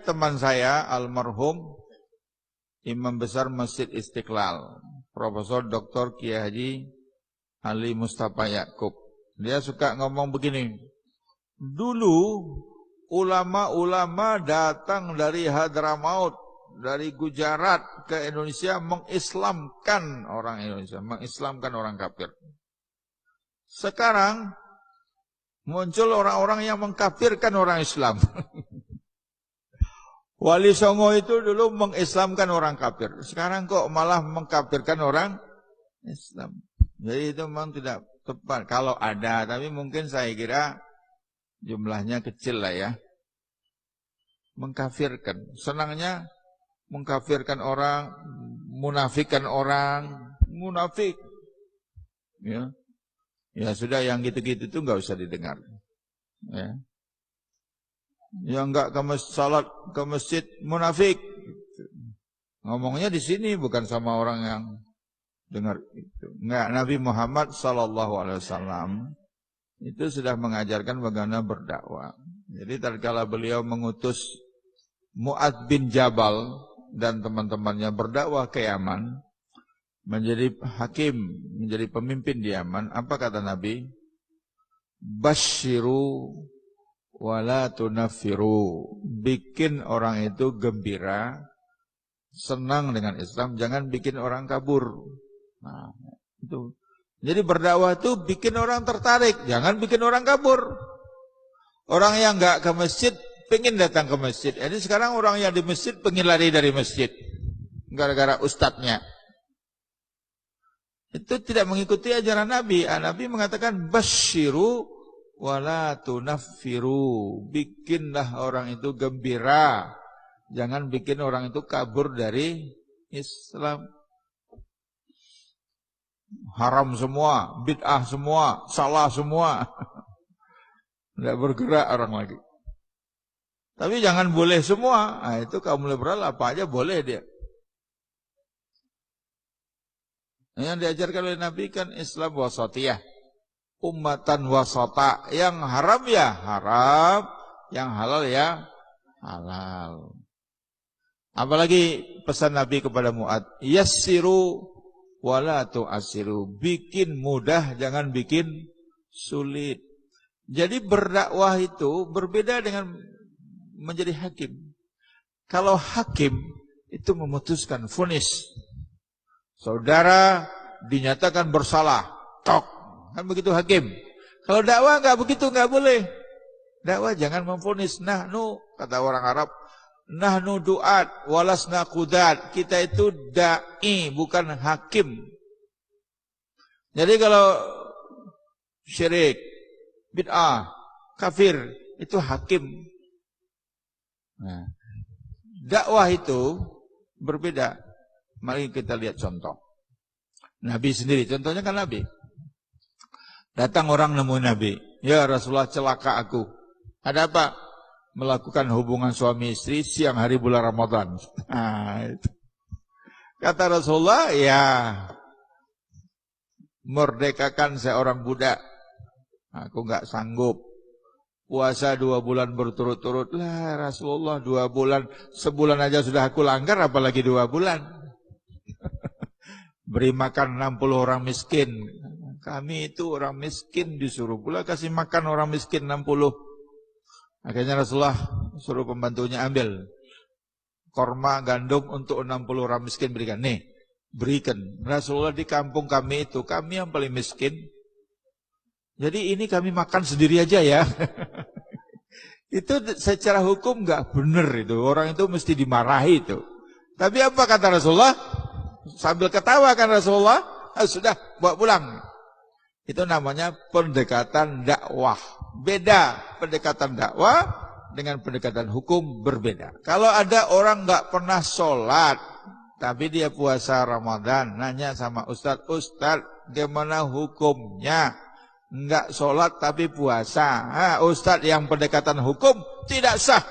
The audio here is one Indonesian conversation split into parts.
teman saya almarhum Imam Besar Masjid Istiqlal, Profesor Dr. Kiai Haji Ali Mustafa Yakub. Dia suka ngomong begini, dulu ulama-ulama datang dari Hadramaut, dari Gujarat ke Indonesia mengislamkan orang Indonesia, mengislamkan orang kafir. Sekarang muncul orang-orang yang mengkafirkan orang Islam. Wali Songo itu dulu mengislamkan orang kafir. Sekarang kok malah mengkafirkan orang Islam. Jadi itu memang tidak tepat. Kalau ada, tapi mungkin saya kira jumlahnya kecil lah ya. Mengkafirkan. Senangnya mengkafirkan orang, munafikan orang, munafik. Ya. Ya sudah, yang gitu-gitu itu nggak usah didengar. Ya. Yang nggak salat ke masjid munafik. Ngomongnya di sini bukan sama orang yang dengar itu. Enggak, Nabi Muhammad SAW itu sudah mengajarkan bagaimana berdakwah. Jadi tatkala beliau mengutus Mu'adz bin Jabal dan teman-temannya berdakwah ke Yaman, menjadi hakim, menjadi pemimpin di Yaman, apa kata Nabi? Basyiru wala tunaffiru. Bikin orang itu gembira, senang dengan Islam, jangan bikin orang kabur. Nah, itu. Jadi berdakwah itu bikin orang tertarik, jangan bikin orang kabur. Orang yang enggak ke masjid pengen datang ke masjid. Jadi sekarang orang yang di masjid pengen lari dari masjid gara-gara ustadznya. Itu tidak mengikuti ajaran Nabi. Nabi mengatakan basyiru wala tunaffiru. Bikinlah orang itu gembira, jangan bikin orang itu kabur dari Islam. Haram semua, bid'ah semua, salah semua. Tidak bergerak orang lagi. Tapi jangan boleh semua. Nah, itu kaum liberal apa aja boleh dia. Yang diajarkan oleh Nabi kan Islam wasatiyah, ummatan wasata. Yang haram ya haram, yang halal ya halal. Apalagi pesan Nabi kepada Mu'adz, yassiru wala tu'assiru. Bikin mudah, jangan bikin sulit. Jadi berdakwah itu berbeda dengan menjadi hakim. Kalau hakim itu memutuskan vonis, saudara dinyatakan bersalah, tok, kan begitu hakim. Kalau dakwah enggak begitu, enggak boleh. Dakwah jangan memvonis. Nahnu, kata orang Arab, nahnu du'at walasna qudat. Kita itu dai, bukan hakim. Jadi kalau syirik, bid'ah, kafir, itu hakim. Nah, dakwah itu berbeda. Mari kita lihat contoh. Nabi sendiri, contohnya kan Nabi. Datang orang nemu Nabi. Ya Rasulullah, celaka aku. Ada apa? Melakukan hubungan suami istri siang hari bulan Ramadan. Nah, itu. Kata Rasulullah, ya merdekakan seorang budak. Aku enggak sanggup. Puasa 2 bulan berturut-turut. Lah Rasulullah, 2 bulan. Sebulan aja sudah aku langgar, apalagi 2 bulan. Beri makan 60 orang miskin. Kami itu orang miskin, disuruh pula kasih makan orang miskin 60. Akhirnya Rasulullah suruh pembantunya ambil korma gandum untuk 60 orang miskin, berikan. Nih, berikan. Rasulullah, di kampung kami itu, kami yang paling miskin. Jadi ini kami makan sendiri aja ya. Itu secara hukum enggak benar itu. Orang itu mesti dimarahi itu. Tapi apa kata Rasulullah? Sambil ketawa kan Rasulullah, sudah bawa pulang. Itu namanya pendekatan dakwah. Beda pendekatan dakwah dengan pendekatan hukum, berbeda. Kalau ada orang enggak pernah sholat, tapi dia puasa Ramadan, nanya sama Ustadz, Ustadz, gimana hukumnya? Enggak sholat tapi puasa. Ustadz, yang pendekatan hukum tidak sah.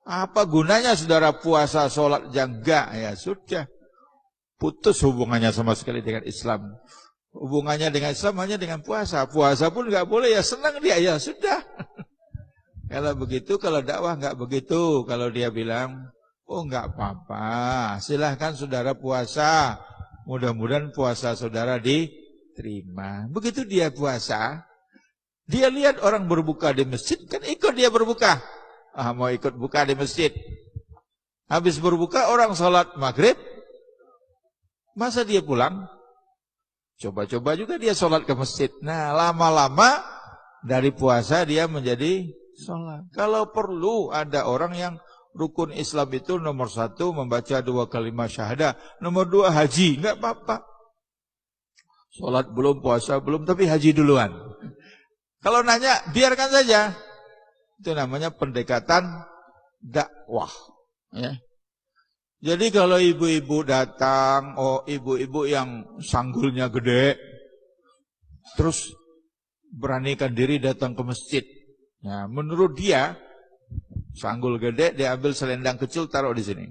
Apa gunanya saudara puasa, sholat, enggak? Ya sudah. Putus hubungannya sama sekali dengan Islam. Hubungannya dengan Islam hanya dengan puasa. Puasa pun enggak boleh, ya senang dia, ya sudah. Kalau begitu, kalau dakwah nggak begitu. Kalau dia bilang, oh nggak apa-apa, silahkan saudara puasa. Mudah-mudahan puasa saudara diterima. Begitu dia puasa, dia lihat orang berbuka di masjid, kan ikut dia berbuka. Ah, mau ikut buka di masjid. Habis berbuka orang sholat maghrib, masa dia pulang? Coba-coba juga dia sholat ke masjid. Nah, lama-lama dari puasa dia menjadi sholat. Kalau perlu ada orang yang rukun Islam itu nomor 1 membaca 2 kalimat syahadah, nomor 2 haji, enggak apa-apa. Sholat belum, puasa belum, tapi haji duluan. Kalau nanya, biarkan saja. Itu namanya pendekatan dakwah. Ya. Jadi kalau ibu-ibu datang, oh ibu-ibu yang sanggulnya gede, terus beranikan diri datang ke masjid. Nah, menurut dia, sanggul gede, dia ambil selendang kecil taruh di sini.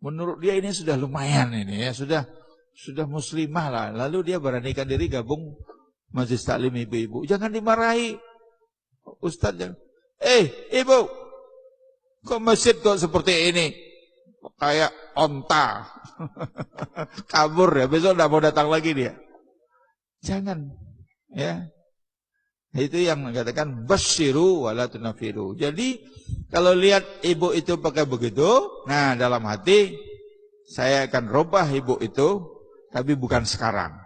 Menurut dia ini sudah lumayan ini ya, sudah muslimah lah. Lalu dia beranikan diri gabung majelis taklim ibu-ibu. Jangan dimarahi, Ustaz. Ibu, kok masjid kok seperti ini? Kayak onta. Kabur ya, besok tidak mau datang lagi dia. Jangan, ya. Itu yang mengatakan basyiru wala tunafiru. Jadi kalau lihat ibu itu pakai begitu, nah dalam hati saya akan robah ibu itu, tapi bukan sekarang.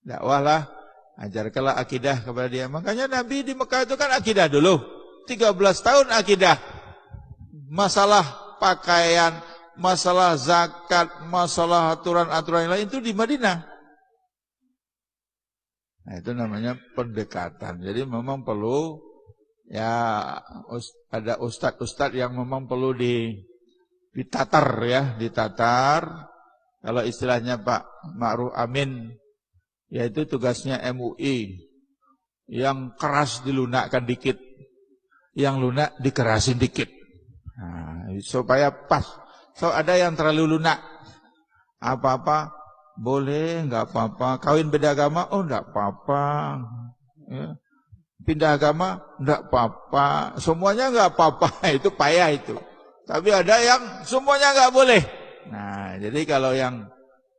Dakwahlah, ajarkanlah akidah kepada dia. Makanya Nabi di Mekah itu kan akidah dulu. 13 tahun akidah. Masalah pakaian, masalah zakat, masalah aturan-aturan yang lain itu di Madinah. Nah, itu namanya pendekatan. Jadi memang perlu ya ada ustadz-ustadz yang memang perlu ditatar ya, ditatar. Kalau istilahnya Pak Ma'ruf Amin, yaitu tugasnya MUI. Yang keras dilunakkan dikit, yang lunak dikerasin dikit. Nah, supaya pas. So ada yang terlalu lunak. Apa-apa boleh, enggak apa-apa. Kawin beda agama, oh enggak apa-apa. Ya. Pindah agama, enggak apa-apa. Semuanya enggak apa-apa. Itu payah itu. Tapi ada yang semuanya enggak boleh. Nah, jadi kalau yang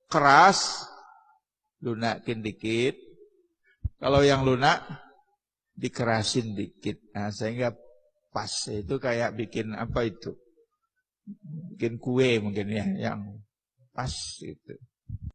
keras lunakin dikit. Kalau yang lunak dikerasin dikit. Nah, sehingga pas. Itu kayak bikin apa itu? Bikin kue mungkin ya, yang pas itu.